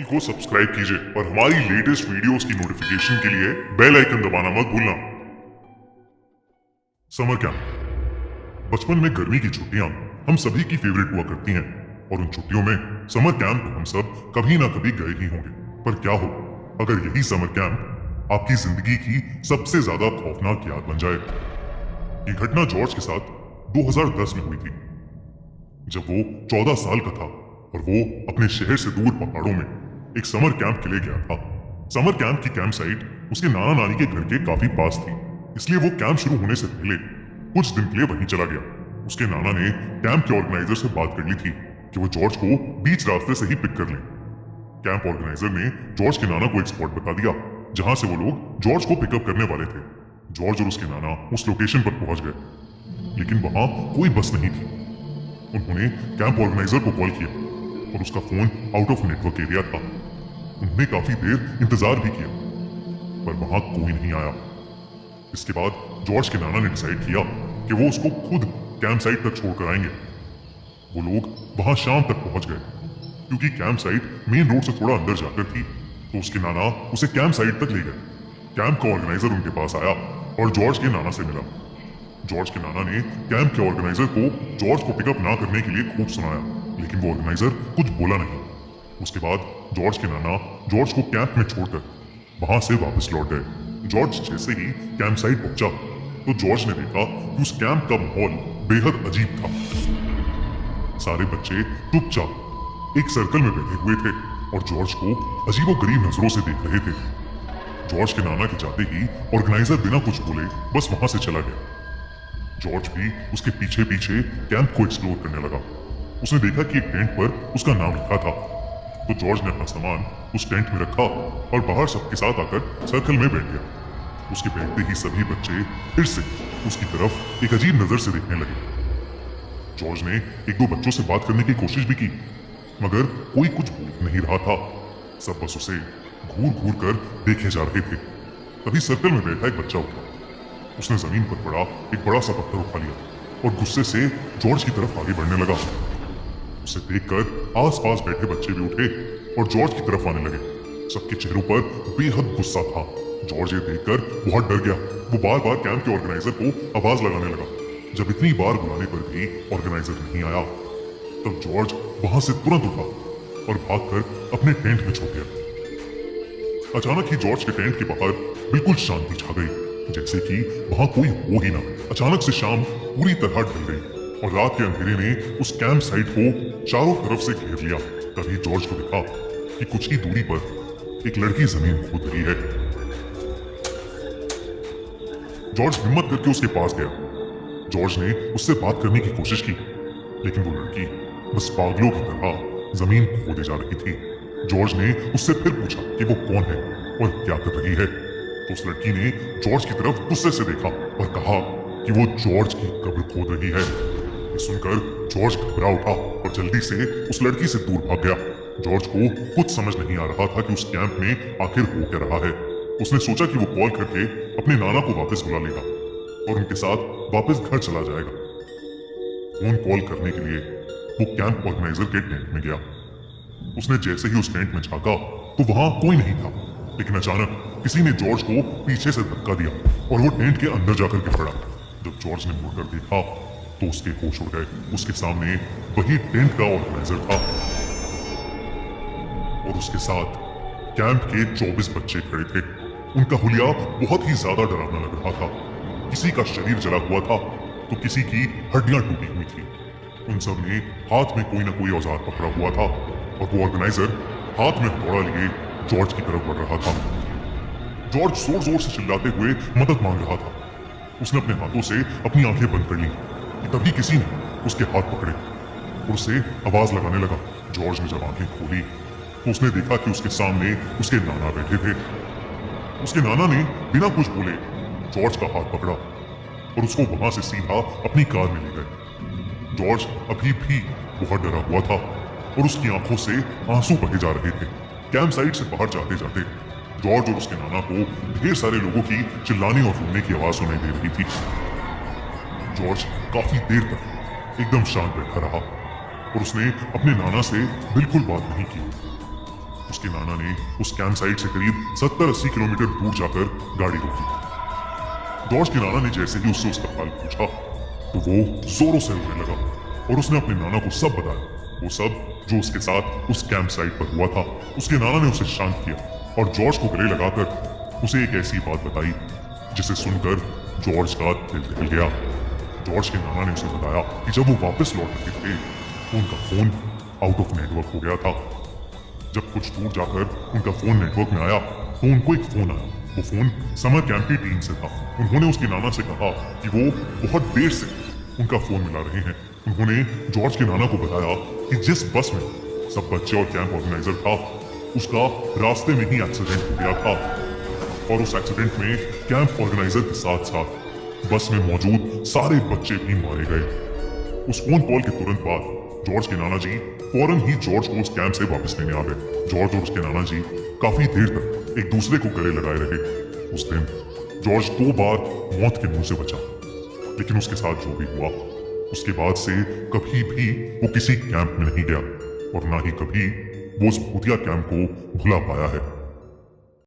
Channel को subscribe कीजिए और हमारी लेटेस्ट वीडियोस की नोटिफिकेशन के लिए बेल आइकन दबाना मत भूलना। Summer camp. बचपन में गर्मी की छुट्टियां हम सभी की फेवरेट हुआ करती हैं और उन छुट्टियों में समर कैंप हम सब कभी ना कभी गए ही होंगे। पर क्या हो अगर यही समर कैंप आपकी जिंदगी की सबसे ज्यादा खौफनाक याद बन जाए। ये घटना जॉर्ज के साथ 2010 में हुई थी, जब वो 14 साल का था और वो अपने शहर से दूर पहाड़ों में एक समर कैंप के लिए गया था। समर कैंप की कैंप साइट उसके नाना नानी के घर के काफी पास थी, इसलिए वो कैंप शुरू होने से पहले कुछ दिन के लिए वहीं चला गया। उसके नाना ने कैंप के ऑर्गेनाइजर से बात कर ली थी कि वो जॉर्ज को बीच रास्ते से ही पिक कर लें। कैंप ऑर्गेनाइजर ने जॉर्ज के नाना को एक स्पॉट बता दिया जहां से वो लोग जॉर्ज को पिकअप करने वाले थे। जॉर्ज और उसके नाना उस लोकेशन पर पहुंच गए, लेकिन वहां कोई बस नहीं थी। उन्होंने कैंप ऑर्गेनाइजर को कॉल किया और उसका phone out of network area था। उन्होंने काफी देर इंतजार भी किया, पर वहां कोई नहीं आया। इसके बाद जॉर्ज के नाना ने डिसाइड किया कि वो उसको खुद कैंप साइट तक छोड़कर आएंगे। वो लोग वहां शाम तक पहुंच गए। क्योंकि कैंप साइट मेन रोड से थोड़ा अंदर जाकर थी, तो उसके नाना उसे कैंप साइट तक ले गए। कैंप का ऑर्गेनाइजर उनके पास आया और जॉर्ज के नाना से मिला। जॉर्ज के नाना ने कैंप के ऑर्गेनाइजर को जॉर्ज को पिकअप ना करने के लिए खूब सुनाया, लेकिन वो ऑर्गेनाइजर कुछ बोला नहीं। उसके बाद जॉर्ज के नाना जॉर्ज को कैंप में छोड़कर वहां से वापस लौट गए। जॉर्ज जैसे ही कैंप साइट पहुंचा तो जॉर्ज ने देखा कि उस कैंप का माहौल बेहद अजीब था। सारे बच्चे चुपचाप एक सर्कल में बैठे हुए थे और जॉर्ज को अजीबोगरीब नजरों से देख रहे थे। जॉर्ज के नाना के जाते ही ऑर्गेनाइजर बिना कुछ बोले बस वहां से चला गया। जॉर्ज भी उसके पीछे पीछे कैंप को एक्सप्लोर करने लगा। उसने देखा कि एक टेंट पर उसका नाम लिखा था, तो जॉर्ज ने अपना सामान उस टेंट में रखा और बाहर सबके साथ आकर सर्कल में बैठ गया। उसके बैठते ही सभी बच्चे फिर से उसकी तरफ एक अजीब नजर से देखने लगे। जॉर्ज ने एक दो बच्चों से बात करने की कोशिश भी की, मगर कोई कुछ बोल नहीं रहा था। सब बस उसे घूर घूर कर देखे जा रहे थे। तभी सर्कल में बैठा एक बच्चा उठा। उसने जमीन पर पड़ा एक बड़ा सा पत्थर उठा लिया और गुस्से से जॉर्ज की तरफ आगे बढ़ने लगा। उसे देखकर आसपास बैठे बच्चे भी उठे और जॉर्ज की तरफ आने लगे। सबके चेहरों पर बेहद गुस्सा था। जॉर्ज ये देखकर बहुत डर गया। वो बार बार कैंप के ऑर्गेनाइजर को आवाज लगाने लगा। जब इतनी बार बुलाने पर भी ऑर्गेनाइजर नहीं आया, तब जॉर्ज वहां से तुरंत उठा और भागकर अपने टेंट में छुप गया। अचानक ही जॉर्ज के टेंट के बाहर बिल्कुल शांति छा गई, जैसे कि वहां कोई हो ही ना। अचानक से शाम पूरी तरह ढल गई और रात के अंधेरे ने उस कैंप साइट को चारों तरफ से घेर लिया। तभी जॉर्ज को दिखा कि कुछ ही दूरी पर एक लड़की जमीन खोद रही है। जॉर्ज हिम्मत करके उसके पास गया। जॉर्ज ने उससे बात करने की कोशिश की, लेकिन वो लड़की बस पागलों की तरह जमीन खोदे जा रही थी। जॉर्ज ने उससे फिर पूछा कि वो कौन है और क्या कर रही है, तो उस लड़की ने जॉर्ज की तरफ गुस्से से देखा और कहा कि वो जॉर्ज की कब्र खोद रही है। ये सुनकर जॉर्ज घबरा उठा और जल्दी से उस लड़की से दूर भाग गया। जॉर्ज को कुछ समझ नहीं आ रहा था कि उस कैंप में आखिर हो क्या रहा है। उसने सोचा कि वो कॉल करके अपने नाना को वापस बुला लेगा और उनके साथ वापस घर चला जाएगा। फोन कॉल करने के लिए वो कैंप ऑर्गेनाइजर के टेंट में गया। उसने जैसे ही उस टेंट में झांका तो वहां कोई नहीं था, लेकिन अचानक किसी ने जॉर्ज को पीछे से धक्का दिया और वो टेंट के अंदर जाकर गिर पड़ा। जब जॉर्ज ने मुड़कर देखा तो उसके होश उड़ गए। उसके सामने वही टेंट का ऑर्गेनाइजर था और उसके साथ कैंप के 24 बच्चे खड़े थे। उनका हुलिया बहुत ही ज्यादा डरावना लग रहा था। किसी का शरीर जला हुआ था तो किसी की हड्डियां टूटी हुई थी। उन सब ने हाथ में कोई ना कोई औजार पकड़ा हुआ था और वो ऑर्गेनाइजर हाथ में हथौड़ा लिए जॉर्ज की तरफ बढ़ रहा था। जॉर्ज जोर जोर से चिल्लाते हुए मदद मांग रहा था। उसने अपने हाथों से अपनी आंखें बंद कर ली। तभी किसी ने उसके हाथ पकड़े और उसे आवाज लगाने लगा। जॉर्ज ने जब आंखें खोली तो उसने देखा कि उसके सामने उसके नाना बैठे थे। उसके नाना ने बिना कुछ बोले जॉर्ज का हाथ पकड़ा और उसको वहां से सीधा अपनी कार में ले गए। जॉर्ज अभी भी बहुत डरा हुआ था और उसकी आंखों से आंसू बहे जा रहे थे। कैंप साइट से बाहर जाते जाते जॉर्ज और उसके नाना को ढेर सारे लोगों की चिल्लाने और रोने की आवाज सुनाई दे रही थी। जॉर्ज काफी देर तक एकदम शांत बैठा रहा और उसने अपने नाना से बिल्कुल बात नहीं की। उसके नाना ने उस कैंप साइट से करीब 70-80 किलोमीटर दूर जाकर गाड़ी रोकी। जॉर्ज के नाना ने जैसे ही उससे उसका हाल पूछा तो वो जोरों से रोने लगा और उसने अपने नाना को सब बताया, वो सब जो उसके साथ उस कैंप साइट पर हुआ था। उसके नाना ने उसे शांत किया और जॉर्ज को गले लगाकर उसे एक ऐसी बात बताई जिसे सुनकर जॉर्ज का दिल दहल गया। जॉर्ज के नाना ने उसे बताया कि जब वो वापस लौट रहे थे तो उनका फोन आउट ऑफ नेटवर्क हो गया था। जब कुछ दूर जाकर उनका फोन नेटवर्क में आया तो उनको एक फोन आया। वो फोन समर कैंप की टीम से था। उन्होंने उसके नाना से कहा कि वो बहुत देर से उनका फोन मिला रहे हैं। उन्होंने जॉर्ज के नाना को बताया कि जिस बस में सब बच्चे और कैंप ऑर्गेनाइजर था उसका रास्ते में ही एक्सीडेंट हो गया था और उस एक्सीडेंट में कैंप ऑर्गेनाइजर के साथ साथ बस में मौजूद सारे बच्चे भी मारे गए। उस फोन कॉल के तुरंत बाद जॉर्ज के नाना जी फौरन ही जॉर्ज को उस कैंप से वापस लेने आ गए। जॉर्ज और उसके नाना जी काफी देर तक एक दूसरे को गले लगाए रहे। उस दिन जॉर्ज 2 बार मौत के मुंह से बचा, लेकिन उसके साथ जो भी हुआ उसके बाद से कभी भी वो किसी कैंप में नहीं गया और ना ही कभी वो उस भूतिया कैंप को भुला पाया है।